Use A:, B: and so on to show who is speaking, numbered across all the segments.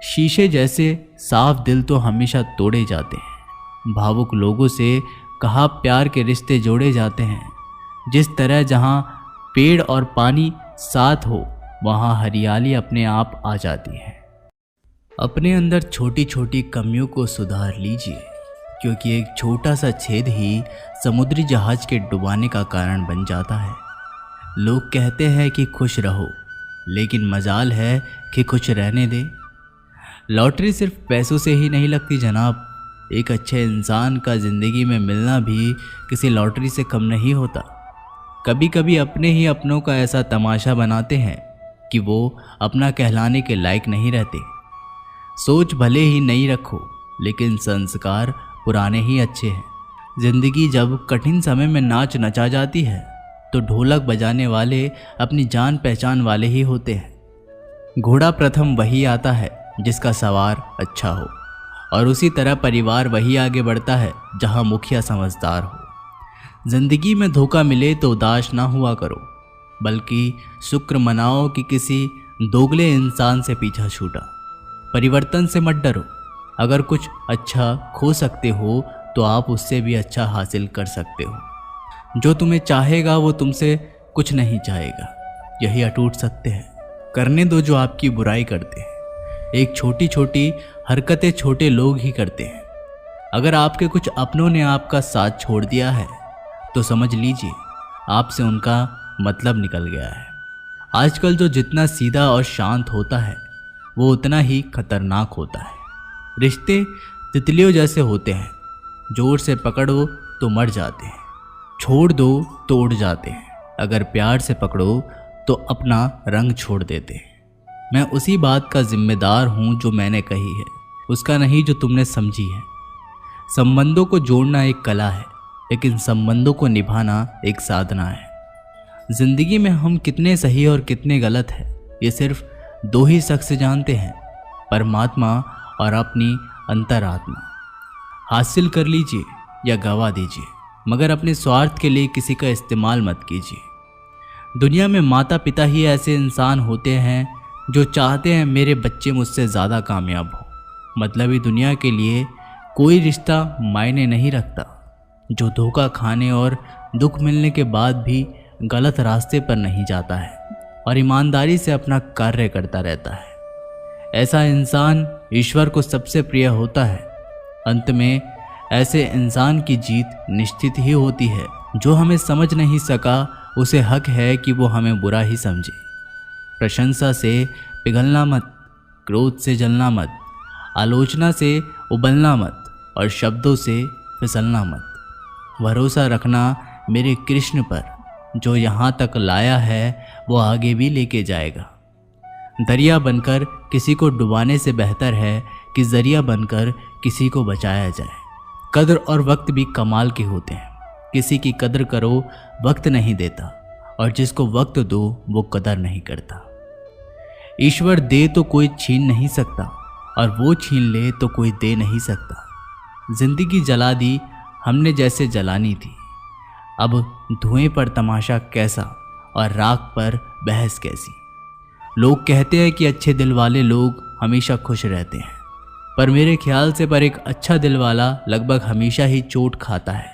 A: शीशे जैसे साफ दिल तो हमेशा तोड़े जाते हैं। भावुक लोगों से कहा प्यार के रिश्ते जोड़े जाते हैं। जिस तरह जहाँ पेड़ और पानी साथ हो वहाँ हरियाली अपने आप आ जाती है। अपने अंदर छोटी छोटी कमियों को सुधार लीजिए, क्योंकि एक छोटा सा छेद ही समुद्री जहाज के डुबाने का कारण बन जाता है। लोग कहते हैं कि खुश रहो, लेकिन मजाल है कि खुश रहने दे। लॉटरी सिर्फ पैसों से ही नहीं लगती जनाब। एक अच्छे इंसान का ज़िंदगी में मिलना भी किसी लॉटरी से कम नहीं होता। कभी कभी अपने ही अपनों का ऐसा तमाशा बनाते हैं कि वो अपना कहलाने के लायक नहीं रहते। सोच भले ही नई रखो, लेकिन संस्कार पुराने ही अच्छे हैं। जिंदगी जब कठिन समय में नाच नचा जाती है तो ढोलक बजाने वाले अपनी जान पहचान वाले ही होते हैं। घोड़ा प्रथम वही आता है जिसका सवार अच्छा हो, और उसी तरह परिवार वही आगे बढ़ता है जहां मुखिया समझदार हो। जिंदगी में धोखा मिले तो उदास ना हुआ करो, बल्कि शुक्र मनाओ कि किसी दोगले इंसान से पीछा छूटा। परिवर्तन से मत डरो। अगर कुछ अच्छा खो सकते हो तो आप उससे भी अच्छा हासिल कर सकते हो। जो तुम्हें चाहेगा वो तुमसे कुछ नहीं चाहेगा, यही अटूट सत्य है। करने दो जो आपकी बुराई करते हैं। एक छोटी छोटी हरकतें छोटे लोग ही करते हैं। अगर आपके कुछ अपनों ने आपका साथ छोड़ दिया है तो समझ लीजिए आपसे उनका मतलब निकल गया है। आजकल जो जितना सीधा और शांत होता है वो उतना ही खतरनाक होता है। रिश्ते तितलियों जैसे होते हैं, जोर से पकड़ो तो मर जाते हैं, छोड़ दो तो उड़ जाते हैं। अगर प्यार से पकड़ो तो अपना रंग छोड़ देते हैं। मैं उसी बात का जिम्मेदार हूँ जो मैंने कही है, उसका नहीं जो तुमने समझी है। संबंधों को जोड़ना एक कला है, लेकिन संबंधों को निभाना एक साधना है। जिंदगी में हम कितने सही और कितने गलत हैं ये सिर्फ दो ही शख्स जानते हैं, परमात्मा और अपनी अंतरात्मा। हासिल कर लीजिए या गवा दीजिए, मगर अपने स्वार्थ के लिए किसी का इस्तेमाल मत कीजिए। दुनिया में माता पिता ही ऐसे इंसान होते हैं जो चाहते हैं मेरे बच्चे मुझसे ज़्यादा कामयाब हो। मतलबी दुनिया के लिए कोई रिश्ता मायने नहीं रखता। जो धोखा खाने और दुख मिलने के बाद भी गलत रास्ते पर नहीं जाता है और ईमानदारी से अपना कार्य करता रहता है, ऐसा इंसान ईश्वर को सबसे प्रिय होता है। अंत में ऐसे इंसान की जीत निश्चित ही होती है। जो हमें समझ नहीं सका उसे हक है कि वो हमें बुरा ही समझे। प्रशंसा से पिघलना मत, क्रोध से जलना मत, आलोचना से उबलना मत और शब्दों से फिसलना मत। भरोसा रखना मेरे कृष्ण पर, जो यहाँ तक लाया है वो आगे भी लेके जाएगा। दरिया बनकर किसी को डुबाने से बेहतर है कि जरिया बनकर किसी को बचाया जाए। कद्र और वक्त भी कमाल के होते हैं। किसी की कद्र करो, वक्त नहीं देता, और जिसको वक्त दो वो कदर नहीं करता। ईश्वर दे तो कोई छीन नहीं सकता, और वो छीन ले तो कोई दे नहीं सकता। जिंदगी जला दी हमने जैसे जलानी थी। अब धुएं पर तमाशा कैसा और राख पर बहस कैसी। लोग कहते हैं कि अच्छे दिल वाले लोग हमेशा खुश रहते हैं, पर मेरे ख्याल से पर एक अच्छा दिल वाला लगभग हमेशा ही चोट खाता है,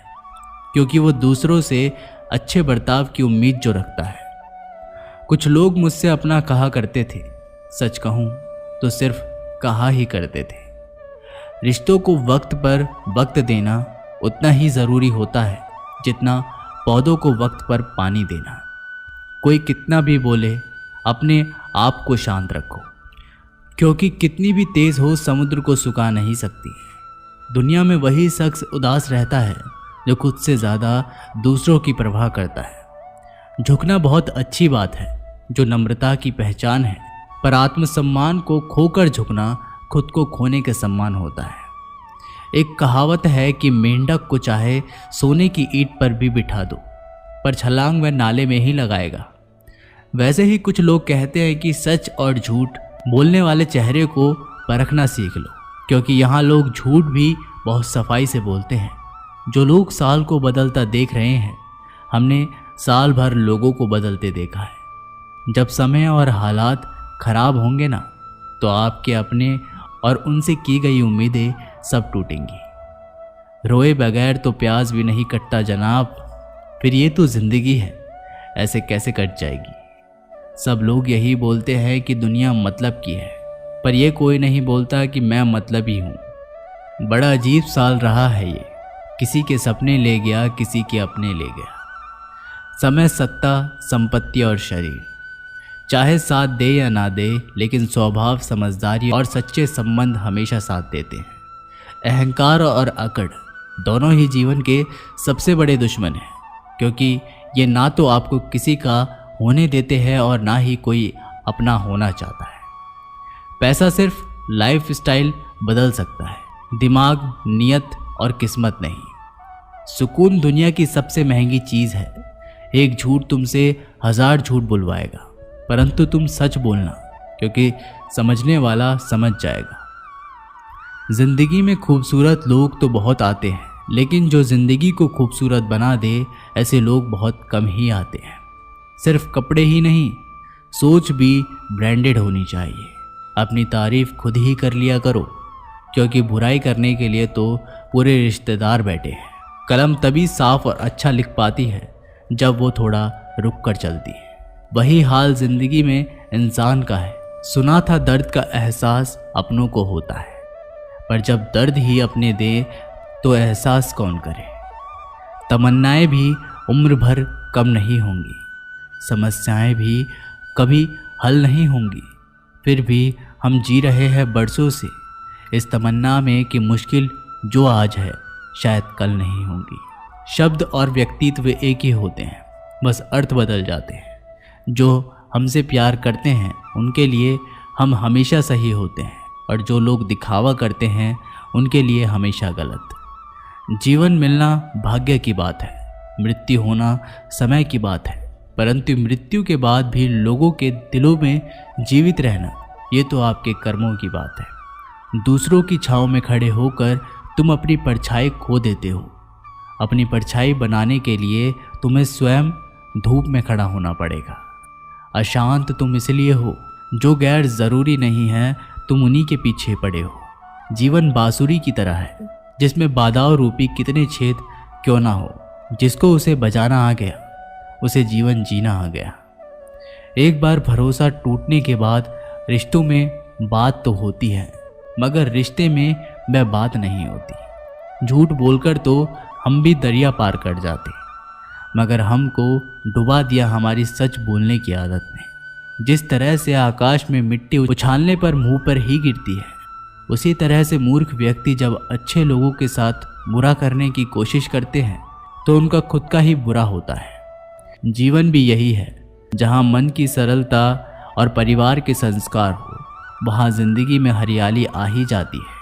A: क्योंकि वो दूसरों से अच्छे बर्ताव की उम्मीद जो रखता है। कुछ लोग मुझसे अपना कहा करते थे, सच कहूँ तो सिर्फ कहा ही करते थे। रिश्तों को वक्त पर वक्त देना उतना ही ज़रूरी होता है जितना पौधों को वक्त पर पानी देना। कोई कितना भी बोले, अपने आप को शांत रखो, क्योंकि कितनी भी तेज़ हो समुद्र को सुखा नहीं सकती। दुनिया में वही शख्स उदास रहता है जो खुद से ज़्यादा दूसरों की परवाह करता है। झुकना बहुत अच्छी बात है, जो नम्रता की पहचान है, पर आत्मसम्मान को खोकर झुकना खुद को खोने के सम्मान होता है। एक कहावत है कि मेंढक को चाहे सोने की ईंट पर भी बिठा दो, पर छलांग वह नाले में ही लगाएगा। वैसे ही कुछ लोग कहते हैं कि सच और झूठ बोलने वाले चेहरे को परखना सीख लो, क्योंकि यहाँ लोग झूठ भी बहुत सफाई से बोलते हैं। जो लोग साल को बदलता देख रहे हैं, हमने साल भर लोगों को बदलते देखा है। जब समय और हालात खराब होंगे ना, तो आपके अपने और उनसे की गई उम्मीदें सब टूटेंगी। रोए बगैर तो प्याज भी नहीं कटता जनाब, फिर ये तो जिंदगी है, ऐसे कैसे कट जाएगी। सब लोग यही बोलते हैं कि दुनिया मतलब की है, पर यह कोई नहीं बोलता कि मैं मतलबी हूँ। बड़ा अजीब साल रहा है ये, किसी के सपने ले गया, किसी के अपने ले गया। समय, सत्ता, संपत्ति और शरीर चाहे साथ दे या ना दे, लेकिन स्वभाव, समझदारी और सच्चे संबंध हमेशा साथ देते हैं। अहंकार और अकड़ दोनों ही जीवन के सबसे बड़े दुश्मन हैं, क्योंकि ये ना तो आपको किसी का होने देते हैं और ना ही कोई अपना होना चाहता है। पैसा सिर्फ लाइफ स्टाइल बदल सकता है, दिमाग, नियत और किस्मत नहीं। सुकून दुनिया की सबसे महंगी चीज़ है। एक झूठ तुमसे 1000 झूठ बुलवाएगा, परंतु तुम सच बोलना, क्योंकि समझने वाला समझ जाएगा। जिंदगी में खूबसूरत लोग तो बहुत आते हैं, लेकिन जो जिंदगी को खूबसूरत बना दे, ऐसे लोग बहुत कम ही आते हैं। सिर्फ कपड़े ही नहीं, सोच भी ब्रांडेड होनी चाहिए। अपनी तारीफ खुद ही कर लिया करो, क्योंकि बुराई करने के लिए तो पूरे रिश्तेदार बैठे हैं। कलम तभी साफ और अच्छा लिख पाती है जब वो थोड़ा रुक कर चलती है। वही हाल जिंदगी में इंसान का है। सुना था दर्द का एहसास अपनों को होता है, पर जब दर्द ही अपने दे तो एहसास कौन करे। तमन्नाएं भी उम्र भर कम नहीं होंगी, समस्याएं भी कभी हल नहीं होंगी, फिर भी हम जी रहे हैं बरसों से इस तमन्ना में कि मुश्किल जो आज है शायद कल नहीं होंगी। शब्द और व्यक्तित्व एक ही होते हैं, बस अर्थ बदल जाते हैं। जो हमसे प्यार करते हैं उनके लिए हम हमेशा सही होते हैं, और जो लोग दिखावा करते हैं उनके लिए हमेशा गलत। जीवन मिलना भाग्य की बात है, मृत्यु होना समय की बात है, परंतु मृत्यु के बाद भी लोगों के दिलों में जीवित रहना, ये तो आपके कर्मों की बात है। दूसरों की छांव में खड़े होकर तुम अपनी परछाई खो देते हो। अपनी परछाई बनाने के लिए तुम्हें स्वयं धूप में खड़ा होना पड़ेगा। अशांत तुम इसलिए हो, जो गैर ज़रूरी नहीं है तुम उन्हीं के पीछे पड़े हो। जीवन बांसुरी की तरह है, जिसमें बाधाओं रूपी कितने छेद क्यों ना हो, जिसको उसे बजाना आ गया उसे जीवन जीना आ गया। एक बार भरोसा टूटने के बाद रिश्तों में बात तो होती है, मगर रिश्ते में वह बात नहीं होती। झूठ बोलकर तो हम भी दरिया पार कर जाते, मगर हमको डुबा दिया हमारी सच बोलने की आदत ने। जिस तरह से आकाश में मिट्टी उछालने पर मुंह पर ही गिरती है, उसी तरह से मूर्ख व्यक्ति जब अच्छे लोगों के साथ बुरा करने की कोशिश करते हैं तो उनका खुद का ही बुरा होता है। जीवन भी यही है, जहाँ मन की सरलता और परिवार के संस्कार हो, वहाँ जिंदगी में हरियाली आ ही जाती है।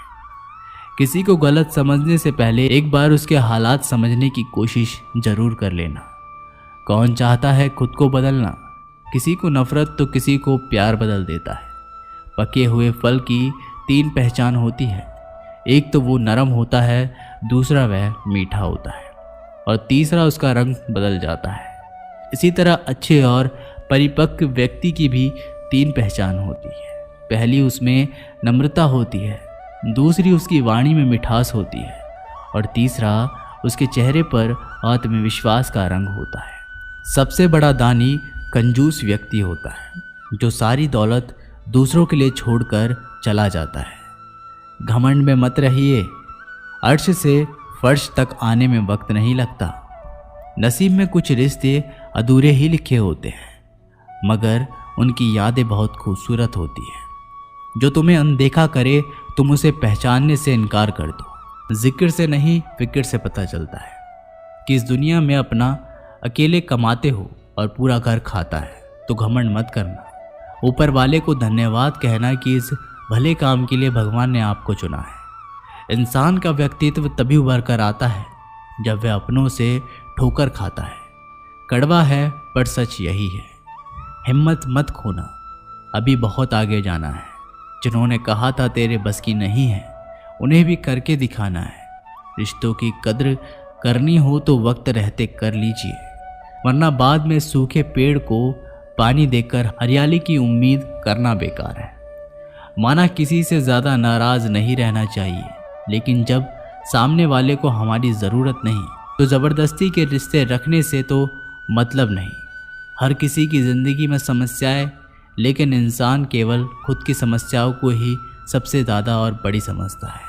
A: किसी को गलत समझने से पहले एक बार उसके हालात समझने की कोशिश जरूर कर लेना। कौन चाहता है खुद को बदलना? किसी को नफरत तो किसी को प्यार बदल देता है। पके हुए फल की 3 पहचान होती है, एक तो वो नरम होता है, दूसरा वह मीठा होता है, और तीसरा उसका रंग बदल जाता है। इसी तरह अच्छे और परिपक्व व्यक्ति की भी 3 पहचान होती है। पहली उसमें नम्रता होती है, दूसरी उसकी वाणी में मिठास होती है, और तीसरा उसके चेहरे पर आत्मविश्वास का रंग होता है। सबसे बड़ा दानी कंजूस व्यक्ति होता है, जो सारी दौलत दूसरों के लिए छोड़कर चला जाता है। घमंड में मत रहिए, अर्श से फर्श तक आने में वक्त नहीं लगता। नसीब में कुछ रिश्ते अधूरे ही लिखे होते हैं, मगर उनकी यादें बहुत खूबसूरत होती हैं। जो तुम्हें अनदेखा करे तुम उसे पहचानने से इनकार कर दो। जिक्र से नहीं फिक्र से पता चलता है कि इस दुनिया में अपना अकेले कमाते हो और पूरा घर खाता है, तो घमंड मत करना। ऊपर वाले को धन्यवाद कहना कि इस भले काम के लिए भगवान ने आपको चुना है। इंसान का व्यक्तित्व तभी उभर कर आता है जब वह अपनों से ठोकर खाता है। कड़वा है पर सच यही है। हिम्मत मत खोना, अभी बहुत आगे जाना है। जिन्होंने कहा था तेरे बस की नहीं है, उन्हें भी करके दिखाना है। रिश्तों की कद्र करनी हो तो वक्त रहते कर लीजिए, वरना बाद में सूखे पेड़ को पानी देकर हरियाली की उम्मीद करना बेकार है। माना किसी से ज़्यादा नाराज़ नहीं रहना चाहिए, लेकिन जब सामने वाले को हमारी ज़रूरत नहीं तो ज़बरदस्ती के रिश्ते रखने से तो मतलब नहीं। हर किसी की ज़िंदगी में समस्याएं, लेकिन इंसान केवल खुद की समस्याओं को ही सबसे ज़्यादा और बड़ी समझता है।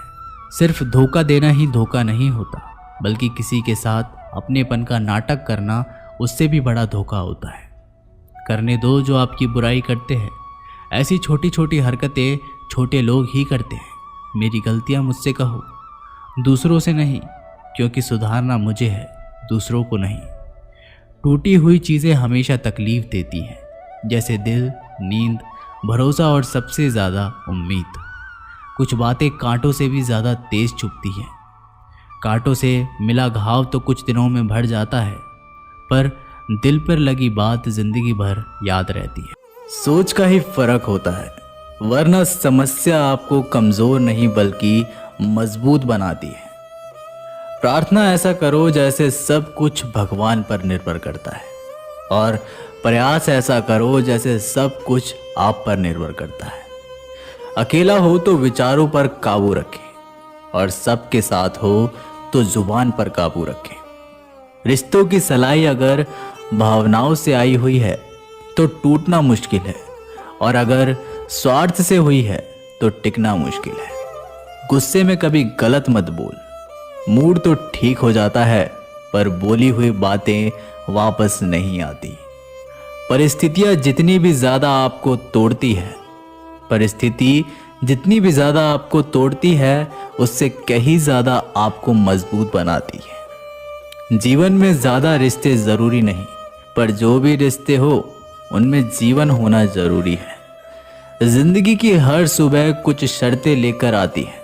A: सिर्फ धोखा देना ही धोखा नहीं होता, बल्कि किसी के साथ अपनेपन का नाटक करना उससे भी बड़ा धोखा होता है। करने दो जो आपकी बुराई करते हैं। ऐसी छोटी छोटी हरकतें छोटे लोग ही करते हैं। मेरी गलतियां मुझसे कहो, दूसरों से नहीं, क्योंकि सुधारना मुझे है, दूसरों को नहीं। टूटी हुई चीज़ें हमेशा तकलीफ देती हैं, जैसे दिल, नींद, भरोसा और सबसे ज़्यादा उम्मीद। कुछ बातें कांटों से भी ज़्यादा तेज चुभती हैं। कांटों से मिला घाव तो कुछ दिनों में भर जाता है, पर दिल पर लगी बात जिंदगी भर याद रहती है। सोच का ही फर्क होता है, वरना समस्या आपको कमज़ोर नहीं बल्कि मजबूत बनाती है। प्रार्थना ऐसा करो जैसे सब कुछ भगवान पर निर्भर करता है, और प्रयास ऐसा करो जैसे सब कुछ आप पर निर्भर करता है। अकेला हो तो विचारों पर काबू रखें, और सबके साथ हो तो जुबान पर काबू रखें। रिश्तों की सलाई अगर भावनाओं से आई हुई है तो टूटना मुश्किल है, और अगर स्वार्थ से हुई है तो टिकना मुश्किल है। गुस्से में कभी गलत मत बोल। मूड तो ठीक हो जाता है, पर बोली हुई बातें वापस नहीं आती। परिस्थितियां जितनी भी ज़्यादा आपको तोड़ती है, परिस्थिति जितनी भी ज़्यादा आपको तोड़ती है, उससे कहीं ज़्यादा आपको मजबूत बनाती है। जीवन में ज़्यादा रिश्ते ज़रूरी नहीं, पर जो भी रिश्ते हो उनमें जीवन होना ज़रूरी है। ज़िंदगी की हर सुबह कुछ शर्तें लेकर आती है,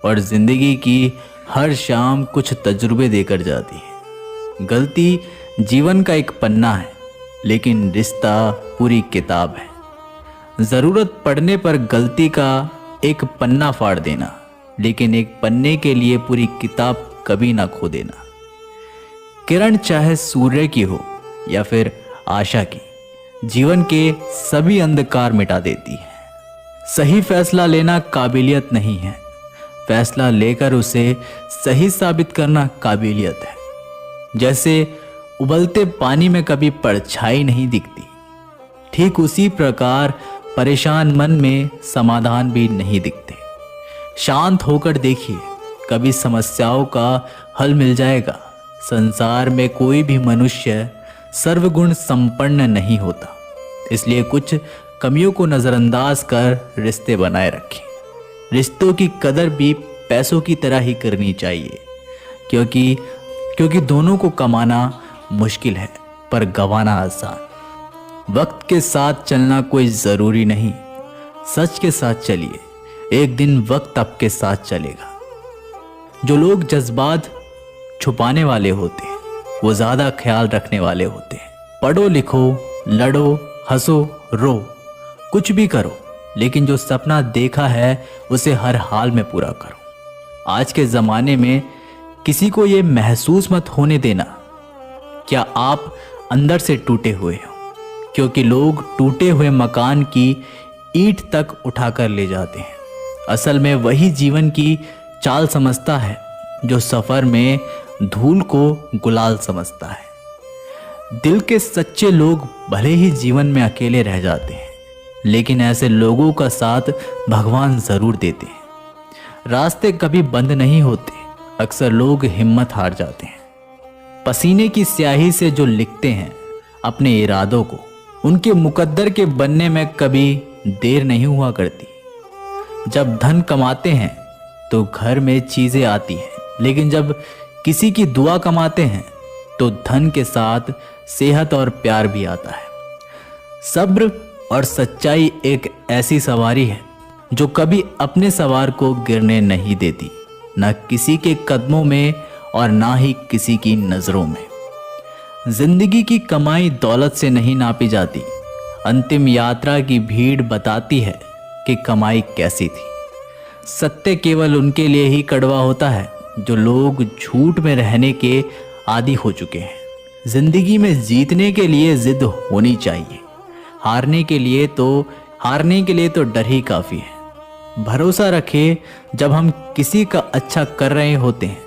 A: और ज़िंदगी की हर शाम कुछ तजुर्बे देकर जाती है। गलती जीवन का एक पन्ना है, लेकिन रिश्ता पूरी किताब है। ज़रूरत पड़ने पर गलती का एक पन्ना फाड़ देना, लेकिन एक पन्ने के लिए पूरी किताब कभी ना खो देना। किरण चाहे सूर्य की हो या फिर आशा की, जीवन के सभी अंधकार मिटा देती है। सही फैसला लेना काबिलियत नहीं है, फैसला लेकर उसे सही साबित करना काबिलियत है। जैसे उबलते पानी में कभी परछाई नहीं दिखती, ठीक उसी प्रकार परेशान मन में समाधान भी नहीं दिखते। शांत होकर देखिए, कभी समस्याओं का हल मिल जाएगा। संसार में कोई भी मनुष्य सर्वगुण संपन्न नहीं होता, इसलिए कुछ कमियों को नज़रअंदाज कर रिश्ते बनाए रखें। रिश्तों की कदर भी पैसों की तरह ही करनी चाहिए, क्योंकि दोनों को कमाना मुश्किल है, पर गंवाना आसान। वक्त के साथ चलना कोई ज़रूरी नहीं, सच के साथ चलिए, एक दिन वक्त आपके साथ चलेगा। जो लोग जज्बात छुपाने वाले होते हैं, वो ज़्यादा ख्याल रखने वाले होते हैं। पढ़ो लिखो, लड़ो, हंसो, रो, कुछ भी करो, लेकिन जो सपना देखा है उसे हर हाल में पूरा करो। आज के ज़माने में किसी को ये महसूस मत होने देना क्या आप अंदर से टूटे हुए हो, क्योंकि लोग टूटे हुए मकान की ईंट तक उठाकर ले जाते हैं। असल में वही जीवन की चाल समझता है जो सफ़र में धूल को गुलाल समझता है। दिल के सच्चे लोग भले ही जीवन में अकेले रह जाते हैं, लेकिन ऐसे लोगों का साथ भगवान ज़रूर देते हैं। रास्ते कभी बंद नहीं होते, अक्सर लोग हिम्मत हार जाते हैं। पसीने की स्याही से जो लिखते हैं अपने इरादों को, उनके मुकद्दर के बनने में कभी देर नहीं हुआ करती। जब धन कमाते हैं तो घर में चीज़ें आती हैं, लेकिन जब किसी की दुआ कमाते हैं तो धन के साथ सेहत और प्यार भी आता है। सब्र और सच्चाई एक ऐसी सवारी है जो कभी अपने सवार को गिरने नहीं देती, न किसी के कदमों में और ना ही किसी की नज़रों में। जिंदगी की कमाई दौलत से नहीं नापी जाती। अंतिम यात्रा की भीड़ बताती है कि कमाई कैसी थी। सत्य केवल उनके लिए ही कड़वा होता है जो लोग झूठ में रहने के आदी हो चुके हैं। जिंदगी में जीतने के लिए जिद होनी चाहिए, हारने के लिए तो डर ही काफ़ी है। भरोसा रखें, जब हम किसी का अच्छा कर रहे होते हैं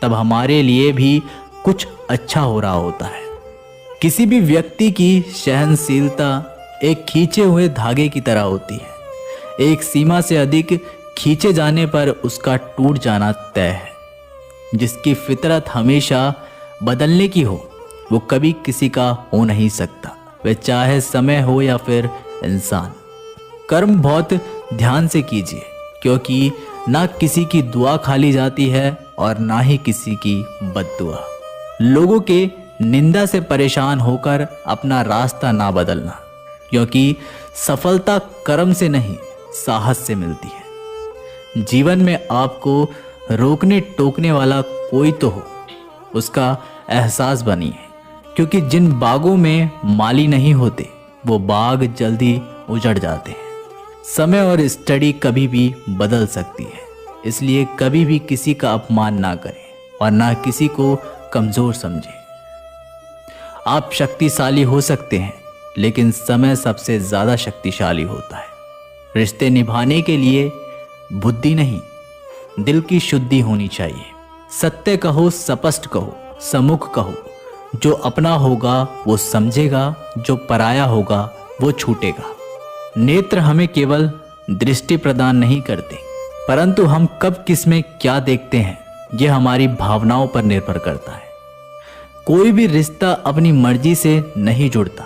A: तब हमारे लिए भी कुछ अच्छा हो रहा होता है। किसी भी व्यक्ति की सहनशीलता एक खींचे हुए धागे की तरह होती है। एक सीमा से अधिक खींचे जाने पर उसका टूट जाना तय है। जिसकी फितरत हमेशा बदलने की हो वो कभी किसी का हो नहीं सकता, वह चाहे समय हो या फिर इंसान। कर्म बहुत ध्यान से कीजिए, क्योंकि ना किसी की दुआ खाली जाती है और ना ही किसी की बद्दुआ। लोगों के निंदा से परेशान होकर अपना रास्ता ना बदलना, क्योंकि सफलता कर्म से नहीं साहस से मिलती है। जीवन में आपको रोकने टोकने वाला कोई तो हो, उसका एहसास बनिए, क्योंकि जिन बागों में माली नहीं होते वो बाग जल्दी उजड़ जाते हैं। समय और स्टडी कभी भी बदल सकती है, इसलिए कभी भी किसी का अपमान ना करें और ना किसी को कमज़ोर समझें। आप शक्तिशाली हो सकते हैं, लेकिन समय सबसे ज़्यादा शक्तिशाली होता है। रिश्ते निभाने के लिए बुद्धि नहीं, दिल की शुद्धि होनी चाहिए। सत्य कहो, स्पष्ट कहो, सम्मुख कहो। जो अपना होगा वो समझेगा, जो पराया होगा वो छूटेगा। नेत्र हमें केवल दृष्टि प्रदान नहीं करते, परंतु हम कब किस में क्या देखते हैं ये हमारी भावनाओं पर निर्भर करता है। कोई भी रिश्ता अपनी मर्जी से नहीं जुड़ता,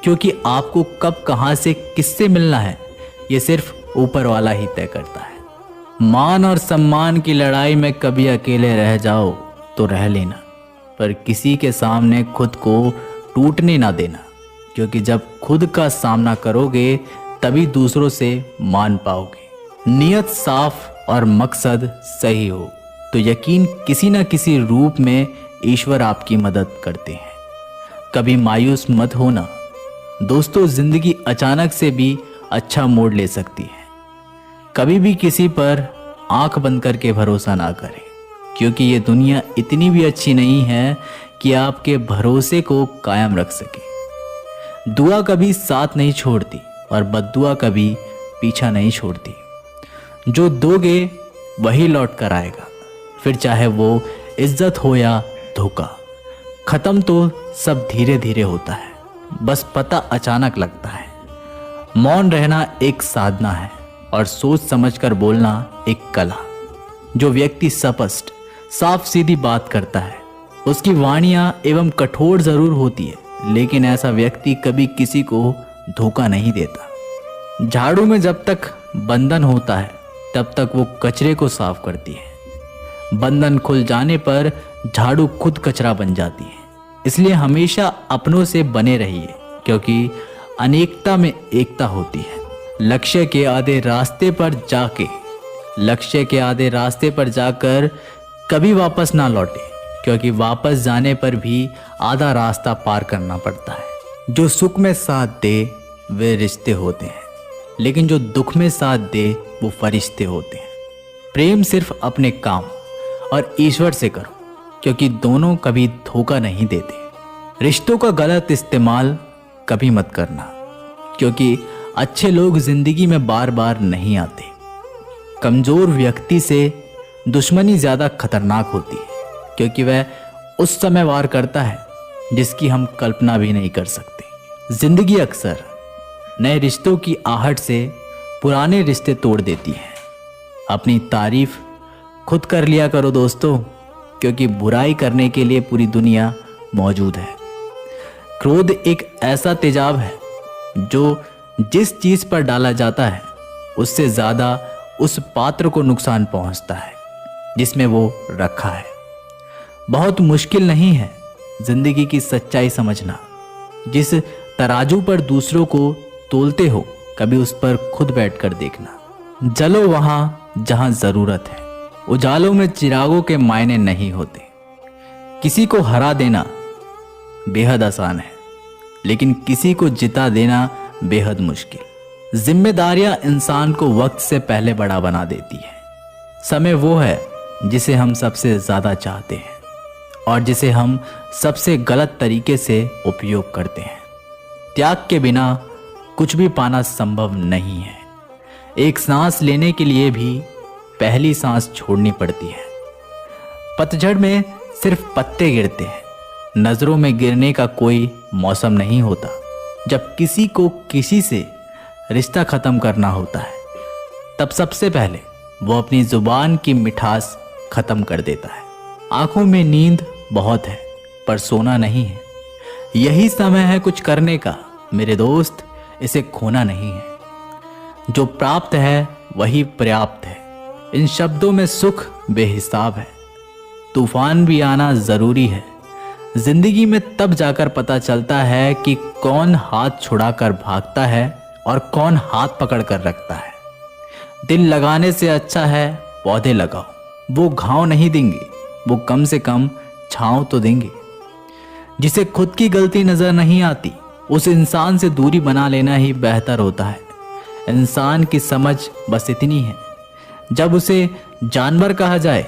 A: क्योंकि आपको कब कहां से किससे मिलना है ये सिर्फ ऊपर वाला ही तय करता है। मान और सम्मान की लड़ाई में कभी अकेले रह जाओ तो रह लेना, पर किसी के सामने खुद को टूटने ना देना, क्योंकि जब खुद का सामना करोगे तभी दूसरों से मान पाओगे। नियत साफ और मकसद सही हो तो यकीन किसी न किसी रूप में ईश्वर आपकी मदद करते हैं। कभी मायूस मत होना दोस्तों, जिंदगी अचानक से भी अच्छा मोड़ ले सकती है। कभी भी किसी पर आंख बंद करके भरोसा ना करें, क्योंकि ये दुनिया इतनी भी अच्छी नहीं है कि आपके भरोसे को कायम रख सके। दुआ कभी साथ नहीं छोड़ती और बद्दुआ कभी पीछा नहीं छोड़ती। जो दोगे वही लौट कर आएगा, फिर चाहे वो इज्जत हो या धोखा। खत्म तो सब धीरे धीरे होता है, बस पता अचानक लगता है। मौन रहना एक साधना है और सोच समझकर बोलना एक कला। जो व्यक्ति स्पष्ट साफ सीधी बात करता है उसकी वाणियां एवं कठोर जरूर होती है, लेकिन ऐसा व्यक्ति कभी किसी को धोखा नहीं देता। झाड़ू में जब तक बंधन होता है तब तक वो कचरे को साफ करती है। बंधन खुल जाने पर झाड़ू खुद कचरा बन जाती है। इसलिए हमेशा अपनों से बने रहिए, क्योंकि अनेकता में एकता होती है। लक्ष्य के आधे रास्ते पर जाकर कभी वापस ना लौटे, क्योंकि वापस जाने पर भी आधा रास्ता पार करना पड़ता है। जो सुख में साथ दे वे रिश्ते होते हैं, लेकिन जो दुख में साथ दे वो फरिश्ते होते हैं। प्रेम सिर्फ अपने काम और ईश्वर से करो, क्योंकि दोनों कभी धोखा नहीं देते। रिश्तों का गलत इस्तेमाल कभी मत करना, क्योंकि अच्छे लोग जिंदगी में बार बार नहीं आते। कमजोर व्यक्ति से दुश्मनी ज्यादा खतरनाक होती है, क्योंकि वह उस समय वार करता है जिसकी हम कल्पना भी नहीं कर सकते। जिंदगी अक्सर नए रिश्तों की आहट से पुराने रिश्ते तोड़ देती है। अपनी तारीफ खुद कर लिया करो दोस्तों, क्योंकि बुराई करने के लिए पूरी दुनिया मौजूद है। क्रोध एक ऐसा तेजाब है जो जिस चीज पर डाला जाता है उससे ज्यादा उस पात्र को नुकसान पहुंचता है जिसमें वो रखा है। बहुत मुश्किल नहीं है जिंदगी की सच्चाई समझना। जिस तराजू पर दूसरों को तोलते हो कभी उस पर खुद बैठकर देखना। जलो वहां जहां जरूरत है। उजालों में चिरागों के मायने नहीं होते। किसी को हरा देना बेहद आसान है, लेकिन किसी को जिता देना बेहद मुश्किल। जिम्मेदारियां इंसान को वक्त से पहले बड़ा बना देती है। समय वो है जिसे हम सबसे ज्यादा चाहते हैं और जिसे हम सबसे गलत तरीके से उपयोग करते हैं। त्याग के बिना कुछ भी पाना संभव नहीं है। एक सांस लेने के लिए भी पहली सांस छोड़नी पड़ती है। पतझड़ में सिर्फ पत्ते गिरते हैं, नजरों में गिरने का कोई मौसम नहीं होता। जब किसी को किसी से रिश्ता खत्म करना होता है, तब सबसे पहले वो अपनी जुबान की मिठास खत्म कर देता है। आंखों में नींद बहुत है पर सोना नहीं है। यही समय है कुछ करने का मेरे दोस्त, इसे खोना नहीं है। जो प्राप्त है वही पर्याप्त है। इन शब्दों में सुख बेहिसाब है। तूफान भी आना जरूरी है। जिंदगी में तब जाकर पता चलता है कि कौन हाथ छुड़ाकर भागता है और कौन हाथ पकड़ कर रखता है। दिल लगाने से अच्छा है पौधे लगाओ, वो घाव नहीं देंगे, वो कम से कम छांव तो देंगे। जिसे खुद की गलती नजर नहीं आती, उस इंसान से दूरी बना लेना ही बेहतर होता है। इंसान की समझ बस इतनी है, जब उसे जानवर कहा जाए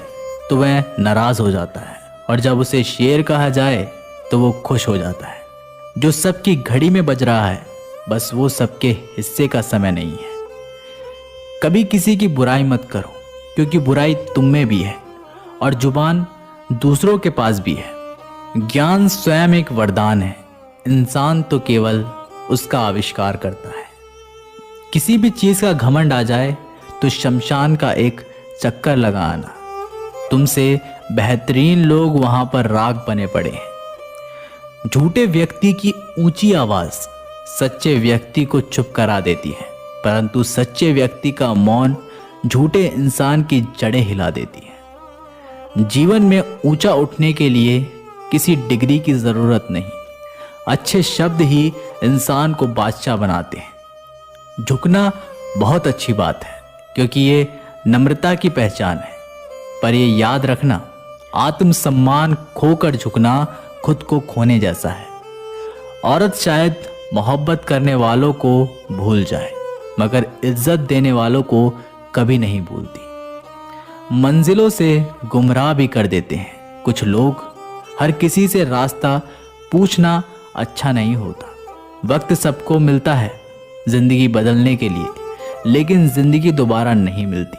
A: तो वह नाराज हो जाता है और जब उसे शेर कहा जाए तो वो खुश हो जाता है। जो सबकी घड़ी में बज रहा है, बस वो सबके हिस्से का समय नहीं है। कभी किसी की बुराई मत करो, क्योंकि बुराई तुम में भी है और जुबान दूसरों के पास भी है। ज्ञान स्वयं एक वरदान है, इंसान तो केवल उसका आविष्कार करता है। किसी भी चीज का घमंड आ जाए तो शमशान का एक चक्कर लगा आना। तुमसे बेहतरीन लोग वहां पर राग बने पड़े हैं। झूठे व्यक्ति की ऊंची आवाज सच्चे व्यक्ति को चुप करा देती है, परंतु सच्चे व्यक्ति का मौन झूठे इंसान की जड़ें हिला देती है। जीवन में ऊंचा उठने के लिए किसी डिग्री की जरूरत नहीं, अच्छे शब्द ही इंसान को बादशाह बनाते हैं। झुकना बहुत अच्छी बात है, क्योंकि ये नम्रता की पहचान है, पर ये याद रखना, आत्मसम्मान खोकर झुकना खुद को खोने जैसा है। औरत शायद मोहब्बत करने वालों को भूल जाए, मगर इज्जत देने वालों को कभी नहीं भूलती। मंजिलों से गुमराह भी कर देते हैं कुछ लोग। हर किसी से रास्ता पूछना अच्छा नहीं होता। वक्त सबको मिलता है जिंदगी बदलने के लिए, लेकिन जिंदगी दोबारा नहीं मिलती।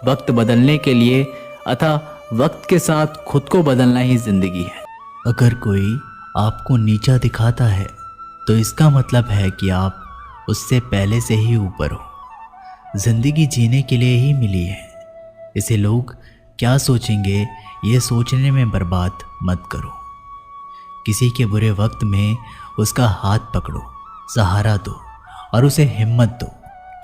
A: वक्त बदलने के लिए अतः वक्त के साथ खुद को बदलना ही जिंदगी है। अगर कोई आपको नीचा दिखाता है तो इसका मतलब है कि आप उससे पहले से ही ऊपर हो। जिंदगी जीने के लिए ही मिली है, इसे लोग क्या सोचेंगे ये सोचने में बर्बाद मत करो। किसी के बुरे वक्त में उसका हाथ पकड़ो, सहारा दो और उसे हिम्मत दो,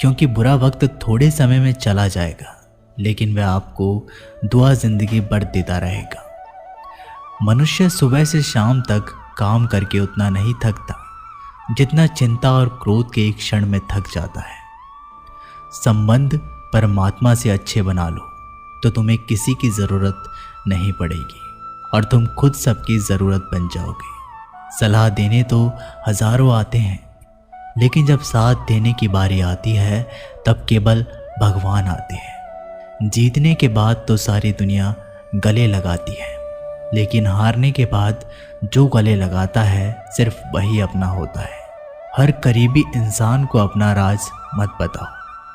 A: क्योंकि बुरा वक्त थोड़े समय में चला जाएगा, लेकिन वह आपको दुआ जिंदगी भर देता रहेगा। मनुष्य सुबह से शाम तक काम करके उतना नहीं थकता जितना चिंता और क्रोध के एक क्षण में थक जाता है। संबंध परमात्मा से अच्छे बना लो तो तुम्हें किसी की ज़रूरत नहीं पड़ेगी और तुम खुद सबकी ज़रूरत बन जाओगे। सलाह देने तो हज़ारों आते हैं, लेकिन जब साथ देने की बारी आती है तब केवल भगवान आते हैं। जीतने के बाद तो सारी दुनिया गले लगाती है, लेकिन हारने के बाद जो गले लगाता है सिर्फ वही अपना होता है। हर करीबी इंसान को अपना राज मत बताओ,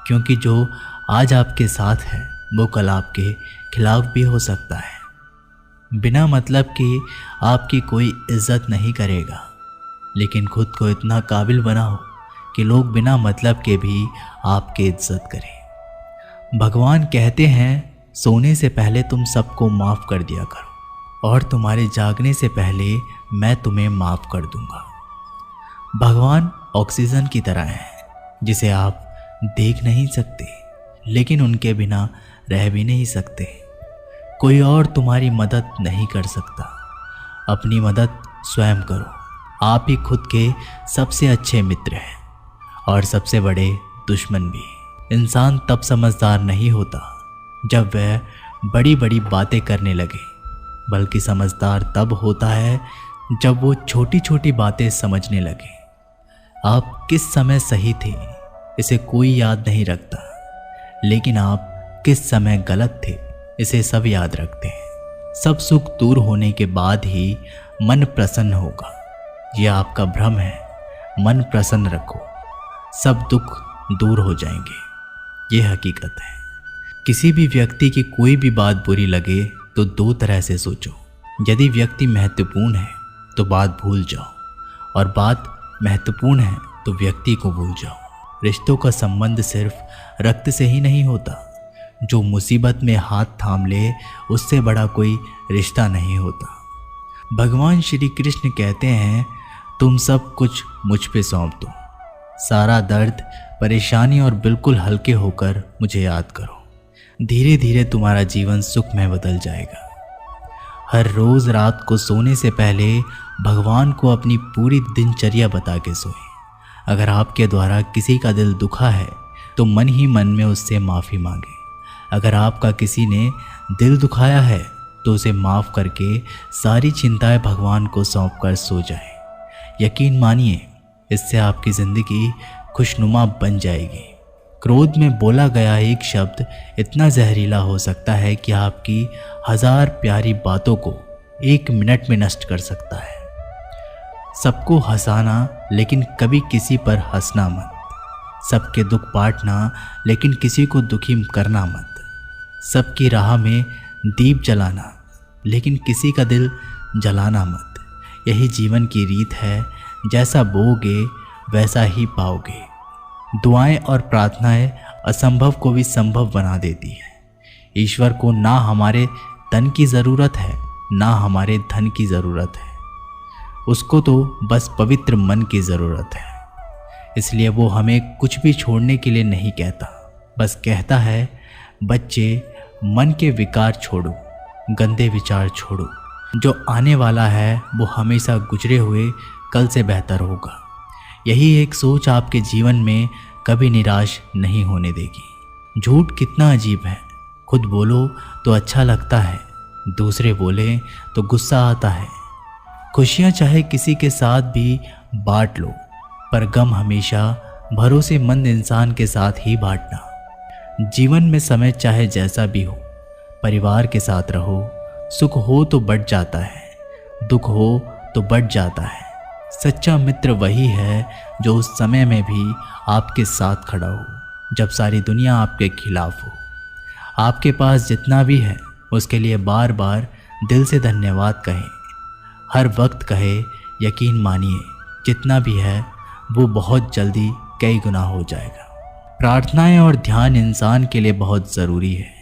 A: क्योंकि जो आज आपके साथ है वो कल आपके खिलाफ भी हो सकता है। बिना मतलब कि आपकी कोई इज्जत नहीं करेगा, लेकिन खुद को इतना काबिल बनाओ कि लोग बिना मतलब के भी आपकी इज्जत करें। भगवान कहते हैं सोने से पहले तुम सबको माफ़ कर दिया करो और तुम्हारे जागने से पहले मैं तुम्हें माफ़ कर दूंगा। भगवान ऑक्सीजन की तरह है जिसे आप देख नहीं सकते, लेकिन उनके बिना रह भी नहीं सकते। कोई और तुम्हारी मदद नहीं कर सकता, अपनी मदद स्वयं करो। आप ही खुद के सबसे अच्छे मित्र हैं और सबसे बड़े दुश्मन भी। इंसान तब समझदार नहीं होता जब वह बड़ी बड़ी बातें करने लगे, बल्कि समझदार तब होता है जब वो छोटी छोटी बातें समझने लगे। आप किस समय सही थे इसे कोई याद नहीं रखता, लेकिन आप किस समय गलत थे इसे सब याद रखते हैं। सब सुख दूर होने के बाद ही मन प्रसन्न होगा, यह आपका भ्रम है। मन प्रसन्न रखो, सब दुख दूर हो जाएंगे। ये हकीकत है। किसी भी व्यक्ति की कोई भी बात बुरी लगे तो दो तरह से सोचो। यदि व्यक्ति महत्वपूर्ण है तो बात भूल जाओ, और बात महत्वपूर्ण है तो व्यक्ति को भूल जाओ। रिश्तों का संबंध सिर्फ रक्त से ही नहीं होता। जो मुसीबत में हाथ थाम ले उससे बड़ा कोई रिश्ता नहीं होता। भगवान श्री कृष्ण कहते हैं, तुम सब कुछ मुझ पे सौंप दो, सारा दर्द परेशानी, और बिल्कुल हल्के होकर मुझे याद करो। धीरे धीरे तुम्हारा जीवन सुख में बदल जाएगा। हर रोज़ रात को सोने से पहले भगवान को अपनी पूरी दिनचर्या बता के सोएं। अगर आपके द्वारा किसी का दिल दुखा है तो मन ही मन में उससे माफ़ी मांगे। अगर आपका किसी ने दिल दुखाया है तो उसे माफ़ करके सारी चिंताएं भगवान को सौंप कर सो जाए। यकीन मानिए, इससे आपकी ज़िंदगी खुशनुमा बन जाएगी। क्रोध में बोला गया एक शब्द इतना जहरीला हो सकता है कि आपकी 1000 प्यारी बातों को 1 मिनट में नष्ट कर सकता है। सबको हंसाना लेकिन कभी किसी पर हंसना मत। सबके दुख बांटना लेकिन किसी को दुखी करना मत। सबकी राह में दीप जलाना लेकिन किसी का दिल जलाना मत। यही जीवन की रीत है, जैसा बोओगे वैसा ही पाओगे। दुआएं और प्रार्थनाएं असंभव को भी संभव बना देती है। ईश्वर को ना हमारे तन की ज़रूरत है ना हमारे धन की ज़रूरत है, उसको तो बस पवित्र मन की ज़रूरत है। इसलिए वो हमें कुछ भी छोड़ने के लिए नहीं कहता, बस कहता है, बच्चे मन के विकार छोड़ो, गंदे विचार छोड़ो। जो आने वाला है वो हमेशा गुजरे हुए कल से बेहतर होगा। यही एक सोच आपके जीवन में कभी निराश नहीं होने देगी। झूठ कितना अजीब है, खुद बोलो तो अच्छा लगता है, दूसरे बोले तो गुस्सा आता है। खुशियाँ चाहे किसी के साथ भी बांट लो, पर गम हमेशा भरोसेमंद इंसान के साथ ही बांटना। जीवन में समय चाहे जैसा भी हो, परिवार के साथ रहो। सुख हो तो बढ़ जाता है, दुख हो तो बढ़ जाता है। सच्चा मित्र वही है जो उस समय में भी आपके साथ खड़ा हो जब सारी दुनिया आपके खिलाफ हो। आपके पास जितना भी है उसके लिए बार बार दिल से धन्यवाद कहें। हर वक्त कहे, यकीन मानिए जितना भी है वो बहुत जल्दी कई गुना हो जाएगा। प्रार्थनाएं और ध्यान इंसान के लिए बहुत ज़रूरी है,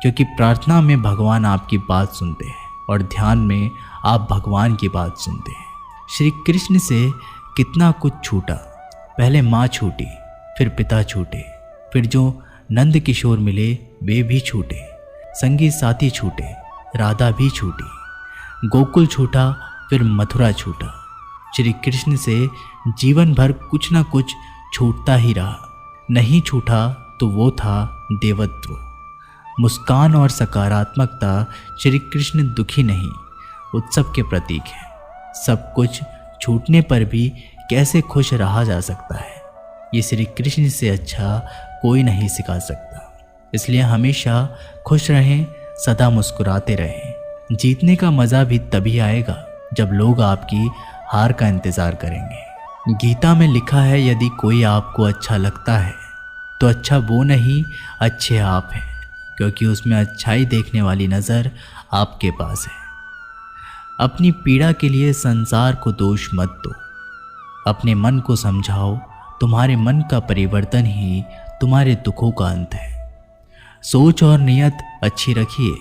A: क्योंकि प्रार्थना में भगवान आपकी बात सुनते हैं और ध्यान में आप भगवान की बात सुनते हैं। श्री कृष्ण से कितना कुछ छूटा। पहले माँ छूटी, फिर पिता छूटे, फिर जो नंद किशोर मिले वे भी छूटे, संगी साथी छूटे, राधा भी छूटी, गोकुल छूटा, फिर मथुरा छूटा। श्री कृष्ण से जीवन भर कुछ ना कुछ छूटता ही रहा। नहीं छूटा तो वो था देवत्व। मुस्कान और सकारात्मकता श्री कृष्ण दुखी नहीं, उत्सव के प्रतीक है। सब कुछ छूटने पर भी कैसे खुश रहा जा सकता है, ये श्री कृष्ण से अच्छा कोई नहीं सिखा सकता। इसलिए हमेशा खुश रहें, सदा मुस्कुराते रहें। जीतने का मज़ा भी तभी आएगा जब लोग आपकी हार का इंतज़ार करेंगे। गीता में लिखा है, यदि कोई आपको अच्छा लगता है तो अच्छा वो नहीं, अच्छे आप हैं, क्योंकि उसमें अच्छाई देखने वाली नज़र आपके पास है। अपनी पीड़ा के लिए संसार को दोष मत दो, अपने मन को समझाओ। तुम्हारे मन का परिवर्तन ही तुम्हारे दुखों का अंत है। सोच और नियत अच्छी रखिए,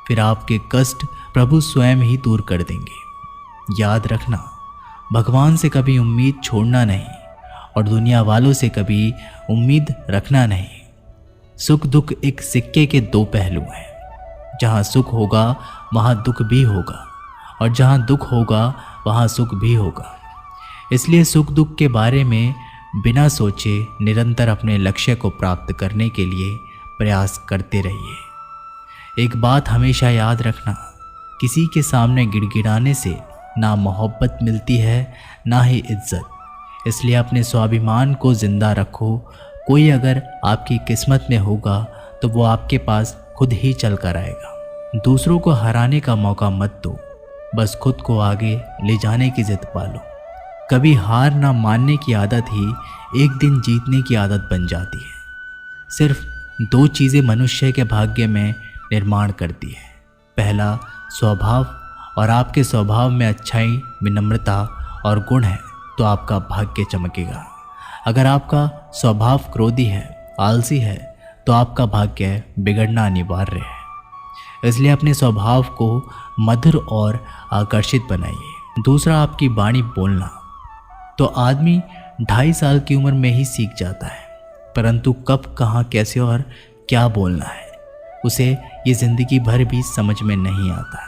A: फिर आपके कष्ट प्रभु स्वयं ही दूर कर देंगे। याद रखना, भगवान से कभी उम्मीद छोड़ना नहीं और दुनिया वालों से कभी उम्मीद रखना नहीं। सुख दुख एक सिक्के के दो पहलू हैं। जहाँ सुख होगा वहाँ दुख भी होगा, और जहाँ दुख होगा वहाँ सुख भी होगा। इसलिए सुख दुख के बारे में बिना सोचे निरंतर अपने लक्ष्य को प्राप्त करने के लिए प्रयास करते रहिए। एक बात हमेशा याद रखना, किसी के सामने गिड़गिड़ाने से ना मोहब्बत मिलती है ना ही इज्जत। इसलिए अपने स्वाभिमान को जिंदा रखो। कोई अगर आपकी किस्मत में होगा तो वो आपके पास खुद ही चल कर आएगा। दूसरों को हराने का मौका मत दो, बस खुद को आगे ले जाने की जिद पालो। कभी हार ना मानने की आदत ही एक दिन जीतने की आदत बन जाती है। सिर्फ दो चीज़ें मनुष्य के भाग्य में निर्माण करती है। पहला स्वभाव, और आपके स्वभाव में अच्छाई, विनम्रता और गुण है तो आपका भाग्य चमकेगा। अगर आपका स्वभाव क्रोधी है, आलसी है, तो आपका भाग्य बिगड़ना अनिवार्य है। इसलिए अपने स्वभाव को मधुर और आकर्षित बनाइए। दूसरा, आपकी वाणी बोलना। तो आदमी 2.5 साल की उम्र में ही सीख जाता है, परंतु कब, कहाँ, कैसे और क्या बोलना है उसे ये ज़िंदगी भर भी समझ में नहीं आता।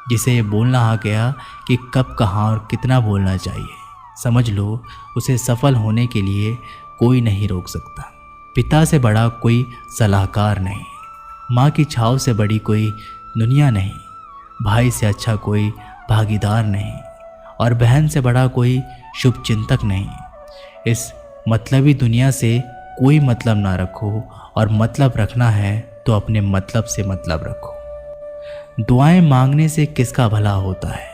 A: जिसे ये बोलना आ गया कि कब, कहाँ और कितना बोलना चाहिए, समझ लो उसे सफल होने के लिए कोई नहीं रोक सकता। पिता से बड़ा कोई सलाहकार नहीं, माँ की छाव से बड़ी कोई दुनिया नहीं, भाई से अच्छा कोई भागीदार नहीं, और बहन से बड़ा कोई शुभ चिंतक नहीं। इस मतलबी दुनिया से कोई मतलब ना रखो, और मतलब रखना है तो अपने मतलब से मतलब रखो। दुआएं मांगने से किसका भला होता है?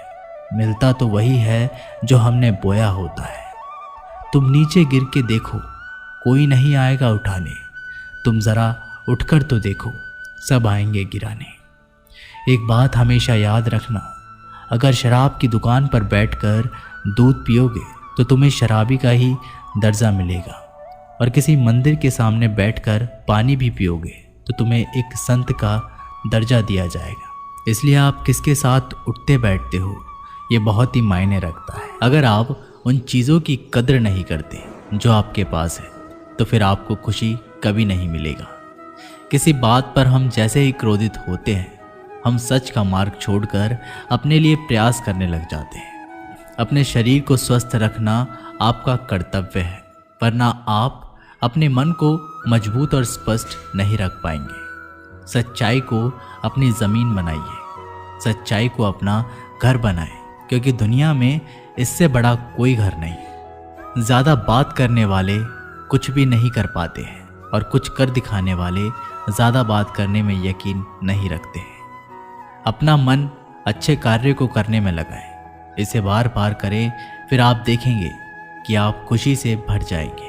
A: मिलता तो वही है जो हमने बोया होता है। तुम नीचे गिर के देखो, कोई नहीं आएगा उठाने। तुम ज़रा उठकर तो देखो, सब आएंगे गिराने। एक बात हमेशा याद रखना, अगर शराब की दुकान पर बैठकर दूध पियोगे तो तुम्हें शराबी का ही दर्जा मिलेगा, और किसी मंदिर के सामने बैठकर पानी भी पियोगे तो तुम्हें एक संत का दर्जा दिया जाएगा। इसलिए आप किसके साथ उठते बैठते हो ये बहुत ही मायने रखता है। अगर आप उन चीज़ों की कद्र नहीं करते जो आपके पास है तो फिर आपको खुशी कभी नहीं मिलेगा। किसी बात पर हम जैसे ही क्रोधित होते हैं, हम सच का मार्ग छोड़कर अपने लिए प्रयास करने लग जाते हैं। अपने शरीर को स्वस्थ रखना आपका कर्तव्य है, वरना आप अपने मन को मजबूत और स्पष्ट नहीं रख पाएंगे। सच्चाई को अपनी ज़मीन बनाइए, सच्चाई को अपना घर बनाएं, क्योंकि दुनिया में इससे बड़ा कोई घर नहीं। ज़्यादा बात करने वाले कुछ भी नहीं कर पाते हैं, और कुछ कर दिखाने वाले ज़्यादा बात करने में यकीन नहीं रखते हैं। अपना मन अच्छे कार्य को करने में लगाएं, इसे बार बार करें, फिर आप देखेंगे कि आप खुशी से भर जाएंगे।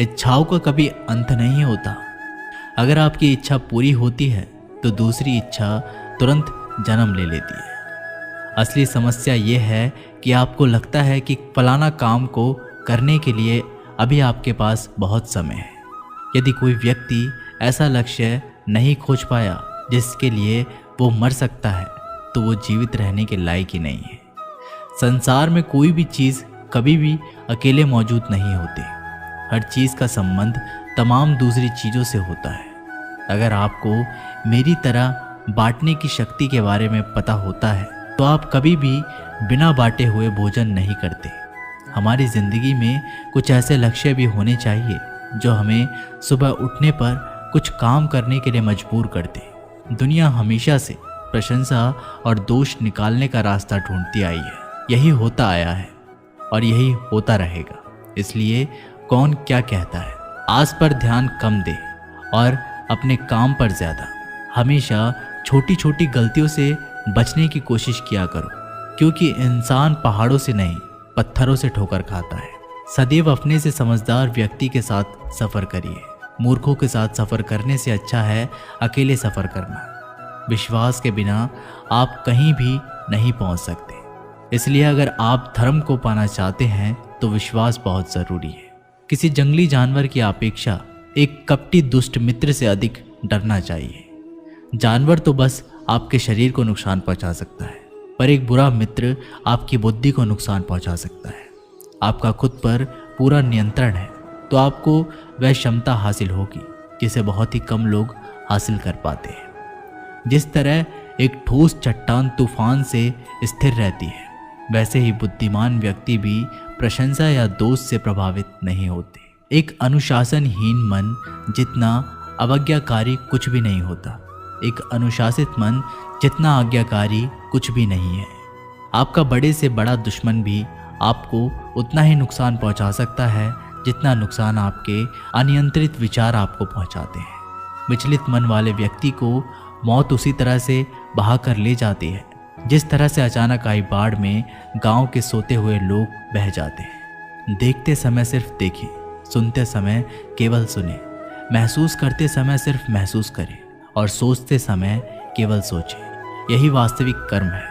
A: इच्छाओं का कभी अंत नहीं होता। अगर आपकी इच्छा पूरी होती है तो दूसरी इच्छा तुरंत जन्म ले लेती है। असली समस्या ये है कि आपको लगता है कि फलाना काम को करने के लिए अभी आपके पास बहुत समय है। यदि कोई व्यक्ति ऐसा लक्ष्य नहीं खोज पाया जिसके लिए वो मर सकता है, तो वो जीवित रहने के लायक ही नहीं है। संसार में कोई भी चीज़ कभी भी अकेले मौजूद नहीं होती। हर चीज़ का संबंध तमाम दूसरी चीज़ों से होता है। अगर आपको मेरी तरह बांटने की शक्ति के बारे में पता होता है तो आप कभी भी बिना बांटे हुए भोजन नहीं करते। हमारी ज़िंदगी में कुछ ऐसे लक्ष्य भी होने चाहिए जो हमें सुबह उठने पर कुछ काम करने के लिए मजबूर करते। दुनिया हमेशा से प्रशंसा और दोष निकालने का रास्ता ढूंढती आई है। यही होता आया है और यही होता रहेगा। इसलिए कौन क्या कहता है, आस पर ध्यान कम दे और अपने काम पर ज़्यादा। हमेशा छोटी छोटी गलतियों से बचने की कोशिश किया करो, क्योंकि इंसान पहाड़ों से नहीं पत्थरों से ठोकर खाता है। सदैव अपने से समझदार व्यक्ति के साथ सफ़र करिए। मूर्खों के साथ सफ़र करने से अच्छा है अकेले सफ़र करना। विश्वास के बिना आप कहीं भी नहीं पहुंच सकते। इसलिए अगर आप धर्म को पाना चाहते हैं तो विश्वास बहुत ज़रूरी है। किसी जंगली जानवर की अपेक्षा एक कपटी दुष्ट मित्र से अधिक डरना चाहिए। जानवर तो बस आपके शरीर को नुकसान पहुंचा सकता है, पर एक बुरा मित्र आपकी बुद्धि को नुकसान पहुंचा सकता है। आपका खुद पर पूरा नियंत्रण है तो आपको वह क्षमता हासिल होगी जिसे बहुत ही कम लोग हासिल कर पाते हैं। जिस तरह एक ठोस चट्टान तूफान से स्थिर रहती है, वैसे ही बुद्धिमान व्यक्ति भी प्रशंसा या दोष से प्रभावित नहीं होते। एक अनुशासनहीन मन जितना अवज्ञाकारी कुछ भी नहीं होता। एक अनुशासित मन जितना आज्ञाकारी कुछ भी नहीं है। आपका बड़े से बड़ा दुश्मन भी आपको उतना ही नुकसान पहुंचा सकता है जितना नुकसान आपके अनियंत्रित विचार आपको पहुंचाते हैं। विचलित मन वाले व्यक्ति को मौत उसी तरह से बहा कर ले जाती है जिस तरह से अचानक आई बाढ़ में गांव के सोते हुए लोग बह जाते हैं। देखते समय सिर्फ देखें, सुनते समय केवल सुने। महसूस करते समय सिर्फ महसूस करें और सोचते समय केवल सोचें। यही वास्तविक कर्म है।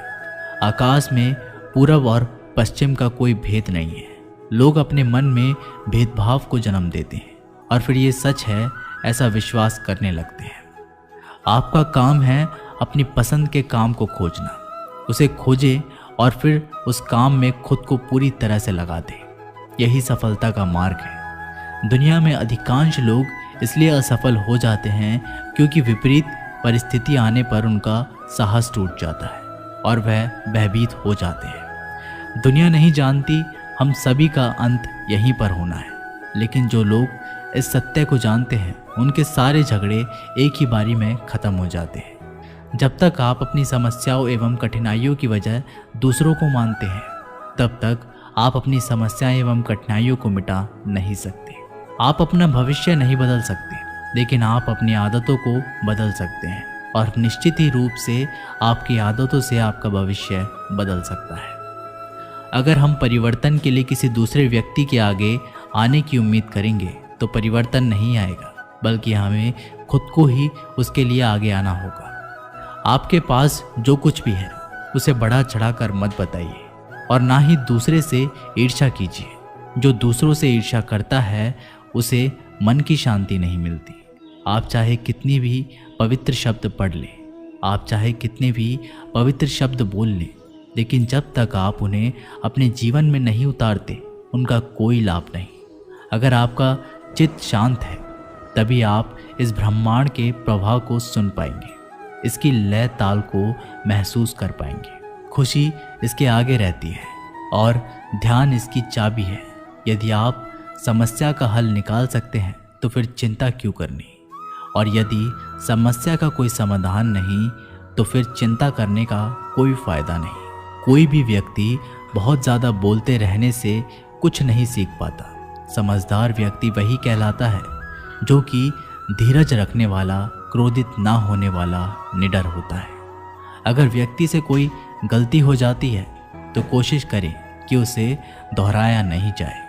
A: आकाश में पूरब और पश्चिम का कोई भेद नहीं है। लोग अपने मन में भेदभाव को जन्म देते हैं और फिर ये सच है ऐसा विश्वास करने लगते हैं। आपका काम है अपनी पसंद के काम को खोजना, उसे खोजें और फिर उस काम में खुद को पूरी तरह से लगा दें। यही सफलता का मार्ग है। दुनिया में अधिकांश लोग इसलिए असफल हो जाते हैं क्योंकि विपरीत परिस्थिति आने पर उनका साहस टूट जाता है और वह भयभीत हो जाते हैं। दुनिया नहीं जानती हम सभी का अंत यहीं पर होना है, लेकिन जो लोग इस सत्य को जानते हैं उनके सारे झगड़े एक ही बारी में ख़त्म हो जाते हैं। जब तक आप अपनी समस्याओं एवं कठिनाइयों की वजह दूसरों को मानते हैं, तब तक आप अपनी समस्याएं एवं कठिनाइयों को मिटा नहीं सकते। आप अपना भविष्य नहीं बदल सकते, लेकिन आप अपनी आदतों को बदल सकते हैं और निश्चित ही रूप से आपकी आदतों से आपका भविष्य बदल सकता है। अगर हम परिवर्तन के लिए किसी दूसरे व्यक्ति के आगे आने की उम्मीद करेंगे तो परिवर्तन नहीं आएगा, बल्कि हमें खुद को ही उसके लिए आगे आना होगा। आपके पास जो कुछ भी है उसे बढ़ा चढ़ाकर मत बताइए और ना ही दूसरे से ईर्ष्या कीजिए। जो दूसरों से ईर्ष्या करता है उसे मन की शांति नहीं मिलती। आप चाहे कितनी भी पवित्र शब्द पढ़ लें, आप चाहे कितने भी पवित्र शब्द बोल लें, लेकिन जब तक आप उन्हें अपने जीवन में नहीं उतारते उनका कोई लाभ नहीं। अगर आपका चित्त शांत है तभी आप इस ब्रह्मांड के प्रभाव को सुन पाएंगे, इसकी लय ताल को महसूस कर पाएंगे। खुशी इसके आगे रहती है और ध्यान इसकी चाबी है। यदि आप समस्या का हल निकाल सकते हैं तो फिर चिंता क्यों करनी, और यदि समस्या का कोई समाधान नहीं तो फिर चिंता करने का कोई फायदा नहीं। कोई भी व्यक्ति बहुत ज़्यादा बोलते रहने से कुछ नहीं सीख पाता। समझदार व्यक्ति वही कहलाता है जो कि धीरज रखने वाला, क्रोधित ना होने वाला, निडर होता है। अगर व्यक्ति से कोई गलती हो जाती है तो कोशिश करें कि उसे दोहराया नहीं जाए।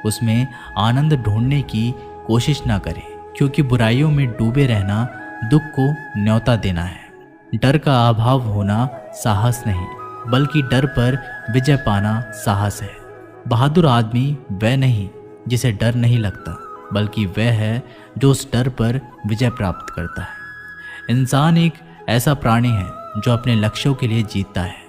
A: उसमें आनंद ढूंढने की कोशिश ना करें, क्योंकि बुराइयों में डूबे रहना दुख को न्योता देना है। डर का अभाव होना साहस नहीं, बल्कि डर पर विजय पाना साहस है। बहादुर आदमी वह नहीं जिसे डर नहीं लगता, बल्कि वह है जो उस डर पर विजय प्राप्त करता है। इंसान एक ऐसा प्राणी है जो अपने लक्ष्यों के लिए जीतता है।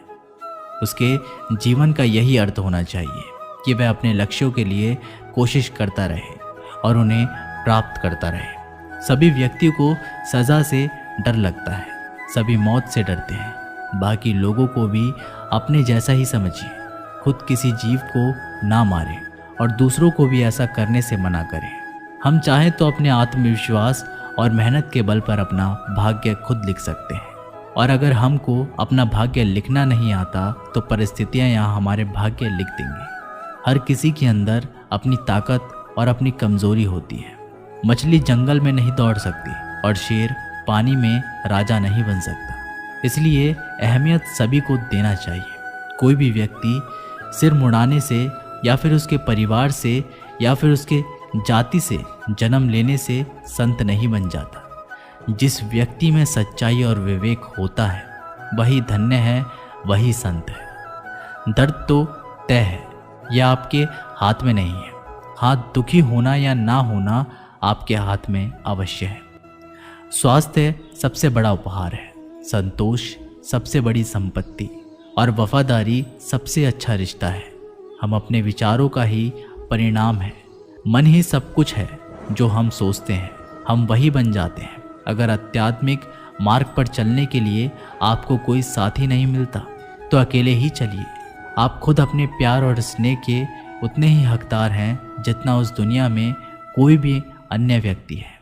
A: उसके जीवन का यही अर्थ होना चाहिए कि वह अपने लक्ष्यों के लिए कोशिश करता रहे और उन्हें प्राप्त करता रहे। सभी व्यक्तियों को सज़ा से डर लगता है, सभी मौत से डरते हैं। बाकी लोगों को भी अपने जैसा ही समझिए। खुद किसी जीव को ना मारें और दूसरों को भी ऐसा करने से मना करें। हम चाहें तो अपने आत्मविश्वास और मेहनत के बल पर अपना भाग्य खुद लिख सकते हैं, और अगर हमको अपना भाग्य लिखना नहीं आता तो परिस्थितियां यहाँ हमारे भाग्य लिख देंगी। हर किसी के अंदर अपनी ताकत और अपनी कमजोरी होती है। मछली जंगल में नहीं दौड़ सकती और शेर पानी में राजा नहीं बन सकता। इसलिए अहमियत सभी को देना चाहिए। कोई भी व्यक्ति सिर मुड़ाने से या फिर उसके परिवार से या फिर उसके जाति से जन्म लेने से संत नहीं बन जाता। जिस व्यक्ति में सच्चाई और विवेक होता है वही धन्य है, वही संत है। दर्द तो तय है, यह आपके हाथ में नहीं है। हाँ, दुखी होना या ना होना आपके हाथ में अवश्य है। स्वास्थ्य सबसे बड़ा उपहार है, संतोष सबसे बड़ी संपत्ति और वफादारी सबसे अच्छा रिश्ता है। हम अपने विचारों का ही परिणाम है। मन ही सब कुछ है। जो हम सोचते हैं हम वही बन जाते हैं। अगर आध्यात्मिक मार्ग पर चलने के लिए आपको कोई साथी नहीं मिलता तो अकेले ही चलिए। आप खुद अपने प्यार और स्नेह के उतने ही हकदार हैं जितना उस दुनिया में कोई भी अन्य व्यक्ति है।